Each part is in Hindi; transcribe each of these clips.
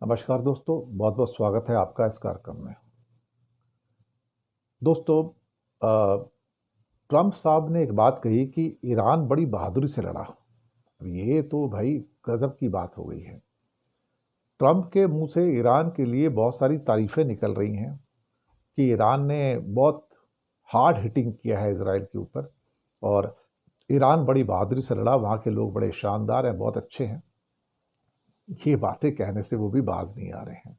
नमस्कार दोस्तों, बहुत बहुत स्वागत है आपका इस कार्यक्रम में। दोस्तों, अ, ट्रंप साहब ने एक बात कही कि ईरान बड़ी बहादुरी से लड़ा। अब ये तो भाई गजब की बात हो गई है। ट्रंप के मुंह से ईरान के लिए बहुत सारी तारीफें निकल रही हैं कि ईरान ने बहुत हार्ड हिटिंग किया है इसराइल के ऊपर, और ईरान बड़ी बहादुरी से लड़ा, वहाँ के लोग बड़े शानदार हैं, बहुत अच्छे हैं। ये बातें कहने से वो भी बाज नहीं आ रहे हैं।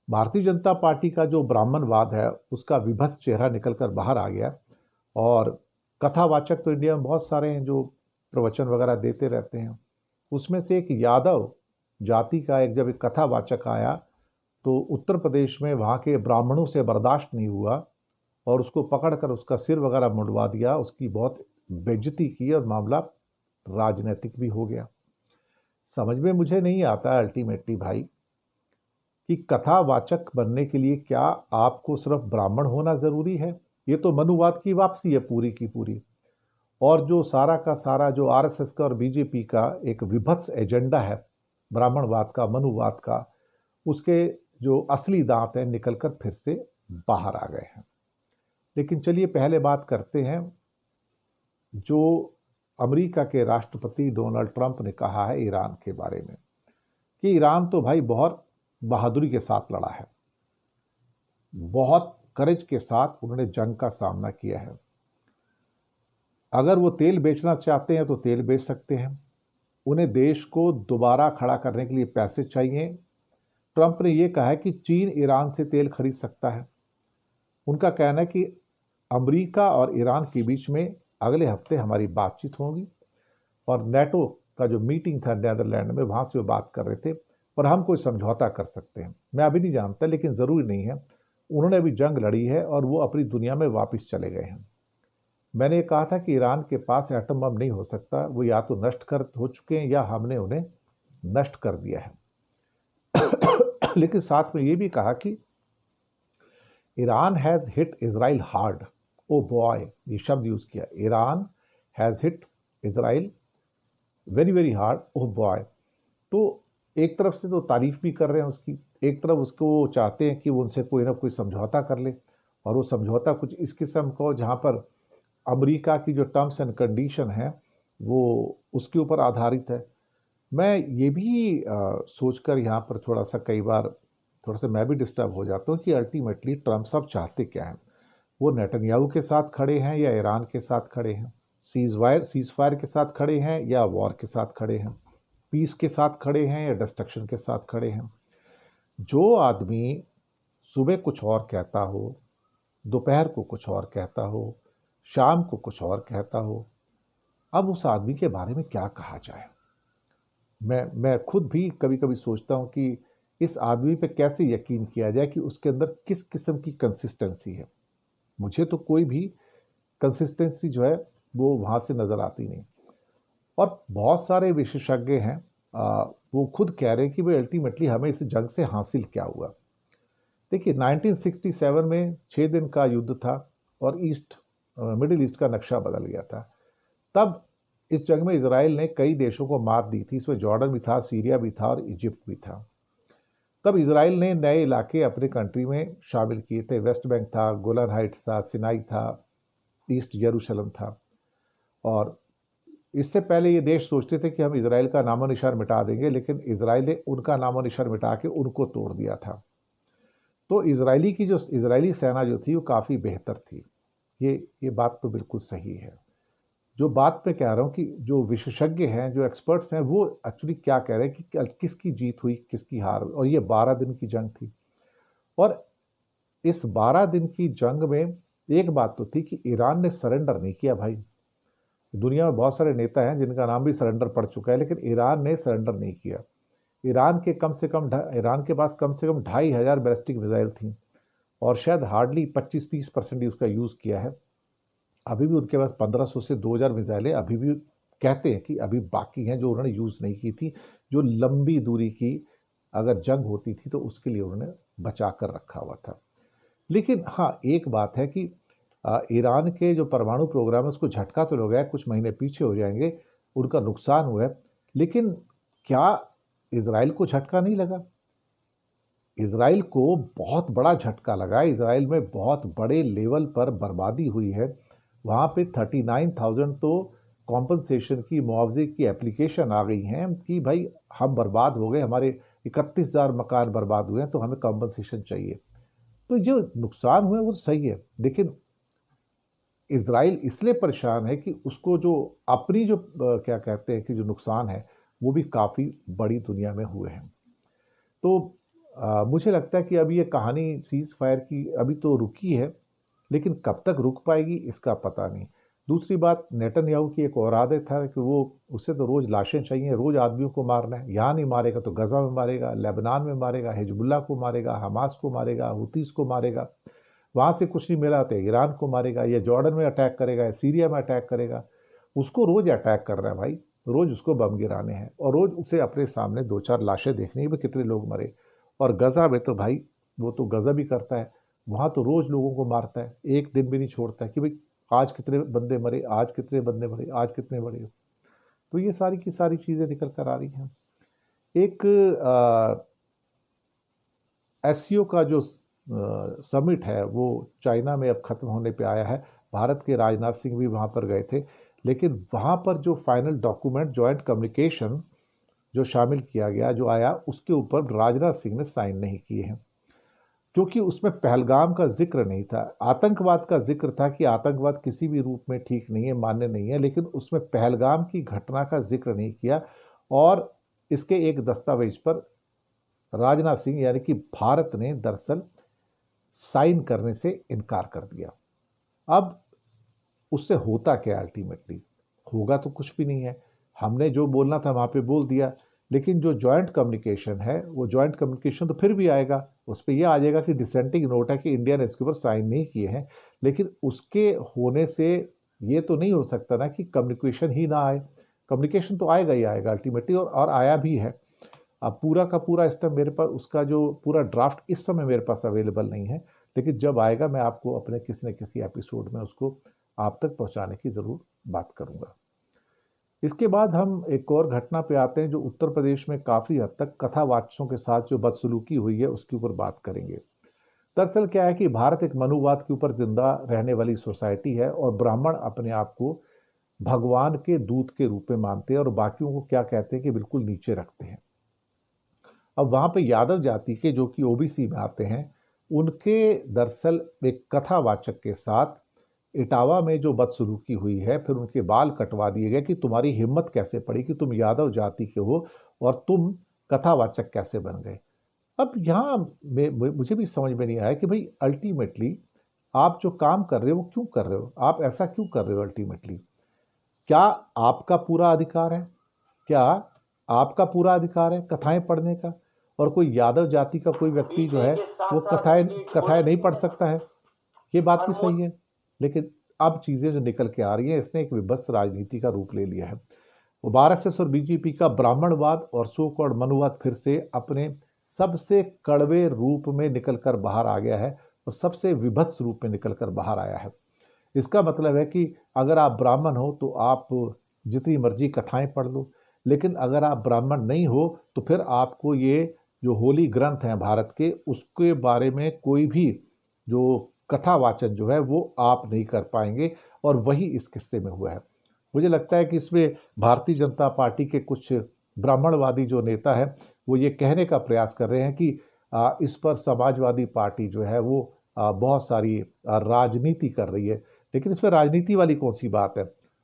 भारतीय जनता पार्टी का जो ब्राह्मणवाद है उसका विभत्स चेहरा निकलकर बाहर आ गया। और कथावाचक तो इंडिया में बहुत सारे हैं जो प्रवचन वगैरह देते रहते हैं। उसमें से एक यादव जाति का एक जब एक कथावाचक आया तो उत्तर प्रदेश में वहाँ के ब्राह्मणों से बर्दाश्त नहीं हुआ और उसको पकड़कर उसका सिर वगैरह मुंडवा दिया, उसकी बहुत बेइज्जती की और मामला राजनीतिक भी हो गया। समझ में मुझे नहीं आता अल्टीमेटली भाई कि कथावाचक बनने के लिए क्या आपको सिर्फ ब्राह्मण होना जरूरी है? ये तो मनुवाद की वापसी है पूरी की पूरी। और जो सारा का सारा जो आरएसएस का और बीजेपी का एक विभत्स एजेंडा है ब्राह्मणवाद का, मनुवाद का, उसके जो असली दांत हैं निकलकर फिर से बाहर आ गए हैं। लेकिन चलिए पहले बात करते हैं जो अमेरिका के राष्ट्रपति डोनाल्ड ट्रंप ने कहा है ईरान के बारे में कि ईरान तो भाई बहुत बहादुरी के साथ लड़ा है, बहुत करेज के साथ उन्होंने जंग का सामना किया है। अगर वो तेल बेचना चाहते हैं तो तेल बेच सकते हैं, उन्हें देश को दोबारा खड़ा करने के लिए पैसे चाहिए। ट्रंप ने यह कहा है कि चीन ईरान से तेल खरीद सकता है। उनका कहना है कि अमेरिका और ईरान के बीच में अगले हफ्ते हमारी बातचीत होगी, और नेटो का जो मीटिंग था नीदरलैंड में वहां से वो बात कर रहे थे और हम कोई समझौता कर सकते हैं। मैं अभी नहीं जानता, लेकिन ज़रूरी नहीं है। उन्होंने अभी जंग लड़ी है और वो अपनी दुनिया में वापस चले गए हैं। मैंने ये कहा था कि ईरान के पास एटम बम नहीं हो सकता, वो या तो नष्ट कर हो चुके हैं या हमने उन्हें नष्ट कर दिया है। लेकिन साथ में ये भी कहा कि Iran has hit Israel hard. Oh boy, ये शब्द यूज किया, Iran has hit Israel very very hard, oh boy. तो एक तरफ से तो तारीफ भी कर रहे हैं उसकी, एक तरफ उसको चाहते हैं कि वो उनसे कोई ना कोई समझौता कर ले, और वो समझौता कुछ इस किस्म का हो जहाँ पर अमेरिका की जो टर्म्स एंड कंडीशन है वो उसके ऊपर आधारित है। मैं ये भी सोचकर यहाँ पर थोड़ा सा कई बार थोड़ा सा मैं भी डिस्टर्ब हो जाता हूँ कि अल्टीमेटली ट्रम्प साहब चाहते क्या हैं। वो नेतन्याहू के साथ खड़े हैं या ईरान के साथ खड़े हैं? सीज फायर के साथ खड़े हैं या वॉर के साथ खड़े हैं? पीस के साथ खड़े हैं या डिस्ट्रक्शन के साथ खड़े हैं? जो आदमी सुबह कुछ और कहता हो, दोपहर को कुछ और कहता हो, शाम को कुछ और कहता हो, अब उस आदमी के बारे में क्या कहा जाए? मैं खुद भी कभी कभी सोचता हूँ कि इस आदमी पे कैसे यकीन किया जाए कि उसके अंदर किस किस्म की कंसिस्टेंसी है। मुझे तो कोई भी कंसिस्टेंसी जो है वो वहाँ से नज़र आती नहीं। और बहुत सारे विशेषज्ञ हैं, वो खुद कह रहे हैं कि भाई अल्टीमेटली हमें इस जंग से हासिल क्या हुआ। देखिए 1967 में 6 दिन का युद्ध था और मिडिल ईस्ट का नक्शा बदल गया था। तब इस जंग में इसराइल ने कई देशों को मार दी थी, इसमें जॉर्डन भी था, सीरिया भी था और इजिप्ट भी था। तब इसराइल ने नए इलाके अपने कंट्री में शामिल किए थे, वेस्ट बैंक था, गोलन हाइट्स था, सिनाई था, ईस्ट यरूशलेम था। और इससे पहले ये देश सोचते थे कि हम इसराइल का नामो निशान मिटा देंगे, लेकिन इसराइल ने उनका नामो निशान मिटा के उनको तोड़ दिया था। तो इजरायली सेना जो थी वो काफ़ी बेहतर थी। ये बात तो बिल्कुल सही है। जो बात मैं कह रहा हूँ कि जो विशेषज्ञ हैं, जो एक्सपर्ट्स हैं, वो एक्चुअली क्या कह रहे हैं कि किसकी जीत हुई किसकी हार हुई, और ये 12 दिन की जंग थी। और इस 12 दिन की जंग में एक बात तो थी कि ईरान ने सरेंडर नहीं किया भाई। दुनिया में बहुत सारे नेता हैं जिनका नाम भी सरेंडर पड़ चुका है, लेकिन ईरान ने सरेंडर नहीं किया। ईरान के पास कम से कम 2500 बैलिस्टिक मिसाइल थी, और शायद हार्डली 25-30% ही उसका यूज़ किया है। अभी भी उनके पास 1500 से 2000 मिसाइलें अभी भी कहते हैं कि अभी बाकी हैं जो उन्होंने यूज़ नहीं की थी, जो लंबी दूरी की अगर जंग होती थी तो उसके लिए उन्होंने बचा कर रखा हुआ था। लेकिन हाँ, एक बात है कि ईरान के जो परमाणु प्रोग्राम है उसको झटका तो लग गया, कुछ महीने पीछे हो जाएंगे, उनका नुकसान हुआ है। लेकिन क्या इसराइल को झटका नहीं लगा? इज़राइल को बहुत बड़ा झटका लगा। इज़राइल में बहुत बड़े लेवल पर बर्बादी हुई है। वहाँ पे 39,000 तो कॉम्पनसेशन की, मुआवजे की एप्लीकेशन आ गई हैं कि भाई हम बर्बाद हो गए, हमारे 31,000 मकान बर्बाद हुए हैं, तो हमें कॉम्पनसेशन चाहिए। तो जो नुकसान हुए वो सही है, लेकिन इज़राइल इसलिए परेशान है कि उसको जो अपनी जो क्या कहते हैं कि जो नुकसान है, वो भी काफ़ी बड़ी दुनिया में हुए हैं। तो मुझे लगता है कि अभी ये कहानी सीज़ फायर की अभी तो रुकी है, लेकिन कब तक रुक पाएगी इसका पता नहीं। दूसरी बात, नेतन्याहू की एक और आदत था कि वो उसे तो रोज़ लाशें चाहिए, रोज़ आदमियों को मारना है। यहाँ नहीं मारेगा तो गज़ा में मारेगा, लेबनान में मारेगा, हिजबुल्लाह को मारेगा, हमास को मारेगा, हुतीस को मारेगा। वहाँ से कुछ नहीं मिला तो ईरान को मारेगा, या जॉर्डन में अटैक करेगा, या सीरिया में अटैक करेगा। उसको रोज़ अटैक कर रहा है भाई, रोज़ उसको बम गिराने हैं और रोज़ उसे अपने सामने 2-4 लाशें देखनी है, भाई कितने लोग मरे। और गज़ा में तो भाई वो तो गज़ब भी करता है, वहाँ तो रोज़ लोगों को मारता है, एक दिन भी नहीं छोड़ता है कि भाई आज कितने बंदे मरे, आज कितने बंदे मरे, आज कितने मरे। तो ये सारी की सारी चीज़ें निकल कर आ रही हैं। एक एससीओ का जो समिट है वो चाइना में अब ख़त्म होने पे आया है। भारत के राजनाथ सिंह भी वहाँ पर गए थे, लेकिन वहाँ पर जो फाइनल डॉक्यूमेंट जॉइंट कम्युनिकेशन जो शामिल किया गया, जो आया, उसके ऊपर राजनाथ सिंह ने साइन नहीं किए हैं, क्योंकि उसमें पहलगाम का जिक्र नहीं था। आतंकवाद का जिक्र था कि आतंकवाद किसी भी रूप में ठीक नहीं है, मान्य नहीं है, लेकिन उसमें पहलगाम की घटना का जिक्र नहीं किया। और इसके एक दस्तावेज पर राजनाथ सिंह यानी कि भारत ने दरअसल साइन करने से इनकार कर दिया। अब उससे होता क्या अल्टीमेटली? होगा तो कुछ भी नहीं है। हमने जो बोलना था वहाँ पे बोल दिया, लेकिन जो जॉइंट कम्युनिकेशन है वो जॉइंट कम्युनिकेशन तो फिर भी आएगा। उस पर यह आ जाएगा कि डिसेंटिंग नोट है कि इंडिया ने इसके ऊपर साइन नहीं किए हैं, लेकिन उसके होने से ये तो नहीं हो सकता ना कि कम्युनिकेशन ही ना आए। कम्युनिकेशन तो आएगा ही आएगा अल्टीमेटली, और आया भी है। अब पूरा का पूरा इस टाइम मेरे पास उसका जो पूरा ड्राफ्ट इस समय मेरे पास अवेलेबल नहीं है, लेकिन जब आएगा मैं आपको अपने किसी न किसी एपिसोड में उसको आप तक पहुंचाने की ज़रूर बात करूंगा। इसके बाद हम एक और घटना पे आते हैं जो उत्तर प्रदेश में काफ़ी हद तक कथावाचकों के साथ जो बदसलूकी हुई है उसके ऊपर बात करेंगे। दरअसल क्या है कि भारत एक मनुवाद के ऊपर जिंदा रहने वाली सोसाइटी है, और ब्राह्मण अपने आप को भगवान के दूत के रूप में मानते हैं और बाकियों को क्या कहते हैं कि बिल्कुल नीचे रखते हैं। अब वहाँ पे यादव जाति के जो कि ओबीसी में आते हैं, उनके दरअसल एक कथावाचक के साथ इटावा में जो बदसलूकी हुई है, फिर उनके बाल कटवा दिए गए कि तुम्हारी हिम्मत कैसे पड़ी कि तुम यादव जाति के हो और तुम कथावाचक कैसे बन गए। अब यहाँ मुझे भी समझ में नहीं आया कि भाई अल्टीमेटली आप जो काम कर रहे हो वो क्यों कर रहे हो, आप ऐसा क्यों कर रहे हो अल्टीमेटली? क्या आपका पूरा अधिकार है? क्या आपका पूरा अधिकार है कथाएं पढ़ने का? और कोई यादव जाति का कोई व्यक्ति जो है वो कथाएं कथाएं नहीं पढ़ सकता है? ये बात भी सही है, लेकिन अब चीजें जो निकल के आ रही हैं इसने एक विभत्स राजनीति का रूप ले लिया है। वो आरएसएस और बीजेपी का ब्राह्मणवाद और सो कॉल्ड मनुवाद फिर से अपने सबसे कड़वे रूप में निकलकर बाहर आ गया है, और सबसे विभत्स रूप में निकलकर बाहर आया है। इसका मतलब है कि अगर आप ब्राह्मण हो तो आप जितनी मर्जी कथाएं पढ़ लो, लेकिन अगर आप ब्राह्मण नहीं हो तो फिर आपको ये जो होली ग्रंथ हैं भारत के, उसके बारे में कोई भी जो कथावाचन जो है वो आप नहीं कर पाएंगे। और वही इस किस्से में हुआ है। मुझे लगता है कि इसमें भारतीय जनता पार्टी के कुछ ब्राह्मणवादी जो नेता है वो ये कहने का प्रयास कर रहे हैं कि इस पर समाजवादी पार्टी जो है वो बहुत सारी राजनीति कर रही है। लेकिन इसमें राजनीति वाली कौन सी बात है?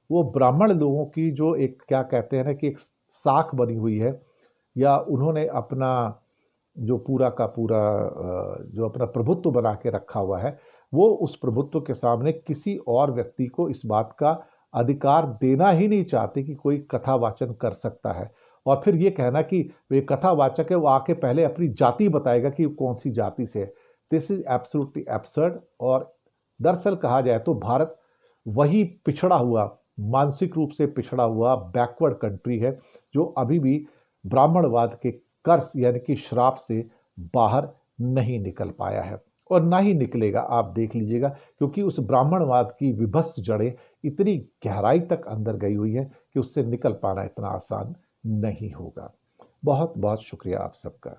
वो ब्राह्मण लोगों की जो एक क्या कहते हैं ना कि एक साख बनी हुई है, या उन्होंने अपना जो पूरा का पूरा जो अपना प्रभुत्व बना के रखा हुआ है, वो उस प्रभुत्व के सामने किसी और व्यक्ति को इस बात का अधिकार देना ही नहीं चाहते कि कोई कथावाचन कर सकता है। और फिर ये कहना कि वे कथावाचक है, वो आके पहले अपनी जाति बताएगा कि कौन सी जाति से है। This is absolutely absurd. और दरअसल कहा जाए तो भारत वही पिछड़ा हुआ, मानसिक रूप से पिछड़ा हुआ बैकवर्ड कंट्री है जो अभी भी ब्राह्मणवाद के कर्स यानी कि श्राप से बाहर नहीं निकल पाया है, और ना ही निकलेगा। आप देख लीजिएगा, क्योंकि उस ब्राह्मणवाद की विभत्स जड़ें इतनी गहराई तक अंदर गई हुई है कि उससे निकल पाना इतना आसान नहीं होगा। बहुत बहुत शुक्रिया आप सबका।